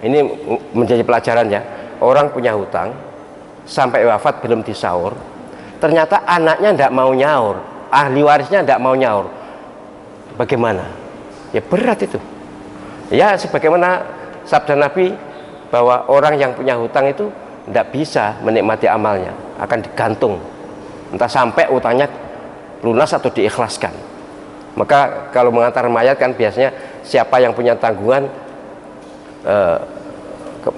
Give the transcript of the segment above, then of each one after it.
Ini menjadi pelajaran ya. Orang punya hutang sampai wafat belum disaur, ternyata anaknya tidak mau nyaur, ahli warisnya tidak mau nyaur. Bagaimana? Ya berat itu. Ya sebagaimana sabda Nabi bahwa orang yang punya hutang itu tidak bisa menikmati amalnya, akan digantung entah sampai utangnya lunas atau diikhlaskan. Maka kalau mengantar mayat kan biasanya siapa yang punya tanggungan,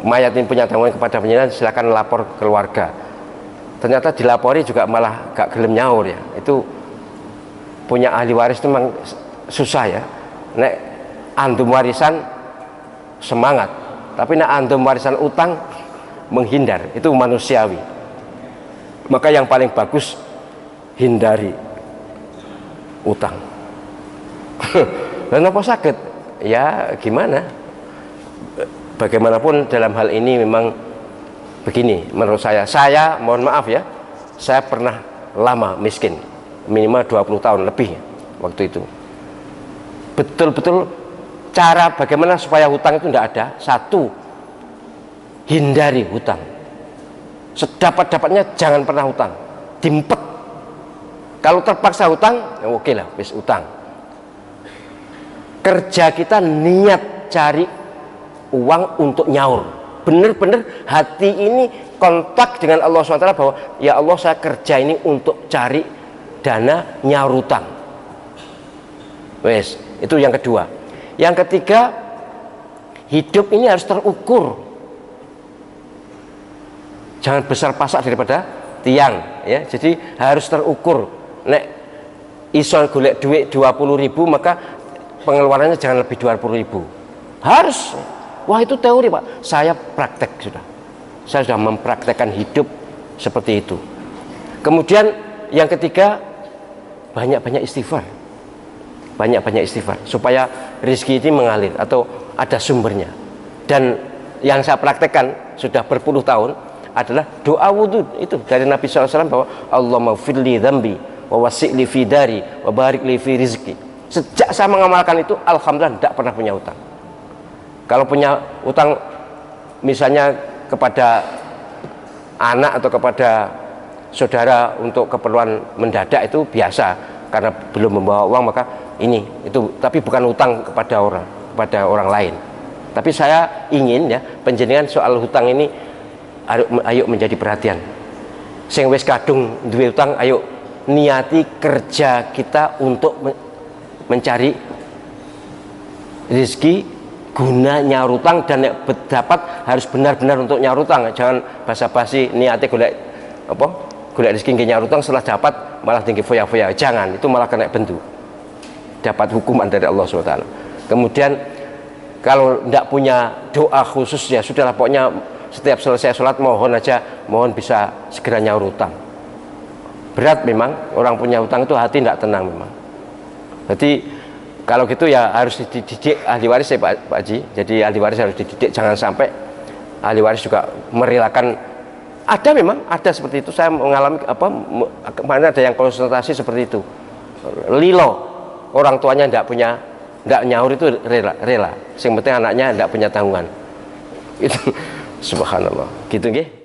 mayat ini punya tanggungan kepada penyelam, silakan lapor keluarga. Ternyata dilapori juga malah gak gelem nyaur ya. Itu punya ahli waris itu memang susah ya. Nek antum warisan semangat, tapi nek antum warisan utang menghindar, itu manusiawi. Maka yang paling bagus hindari utang. Dan apa sakit? Ya gimana? Bagaimanapun dalam hal ini memang begini menurut saya mohon maaf ya, saya pernah lama miskin, minimal 20 tahun lebih waktu itu. Betul-betul cara bagaimana supaya hutang itu tidak ada. Satu, hindari hutang. Sedapat-dapatnya jangan pernah hutang, dimpet. Kalau terpaksa hutang, ya oke lah, wis utang. Kerja kita niat cari uang untuk nyaur, bener-bener hati ini kontak dengan Allah SWT bahwa ya Allah saya kerja ini untuk cari dana nyaur utang. Wes, itu yang kedua. Yang ketiga, hidup ini harus terukur, jangan besar pasak daripada tiang ya. Jadi harus terukur. Nek iso golek duit 20.000 maka pengeluarannya jangan lebih 20.000. Harus. Wah itu teori Pak, saya praktek sudah. Saya sudah mempraktekkan hidup seperti itu. Kemudian yang ketiga, banyak-banyak istighfar. Banyak-banyak istighfar supaya rezeki ini mengalir atau ada sumbernya. Dan yang saya praktekkan sudah berpuluh tahun adalah doa wudhu itu dari Nabi SAW bahwa Allahumma firli dzambi wa wasi'li fi dari wa barik li fi rizki. Sejak saya mengamalkan itu alhamdulillah tidak pernah punya utang. Kalau punya utang misalnya kepada anak atau kepada saudara untuk keperluan mendadak itu biasa karena belum membawa uang maka itu, tapi bukan utang kepada orang lain. Tapi saya ingin ya penjenengan soal hutang ini ayo menjadi perhatian. Sing wis kadung duwe utang ayo niati kerja kita untuk mencari rezeki guna nyaur utang, dan yang dapat harus benar-benar untuk nyaur utang. Jangan basa-basi niatnya golek rezeki nggih nyaur utang setelah dapat malah tinggi foya-foya. Jangan, itu malah kena bendu. Dapat hukuman dari Allah SWT. Kemudian kalau tidak punya doa khusus ya sudahlah, pokoknya setiap selesai sholat mohon bisa segera nyaur utang. Berat memang, orang punya utang itu hati tidak tenang memang. Jadi kalau gitu ya harus dididik ahli waris ya Pak Haji. Jadi ahli waris harus dididik, jangan sampai ahli waris juga merelakan. Ada memang, ada seperti itu. Saya mengalami kemarin ada yang konsultasi seperti itu. Lilo, orang tuanya tidak nyaur itu rela. Yang penting anaknya tidak punya tanggungan. Itu subhanallah. Gitu nggih.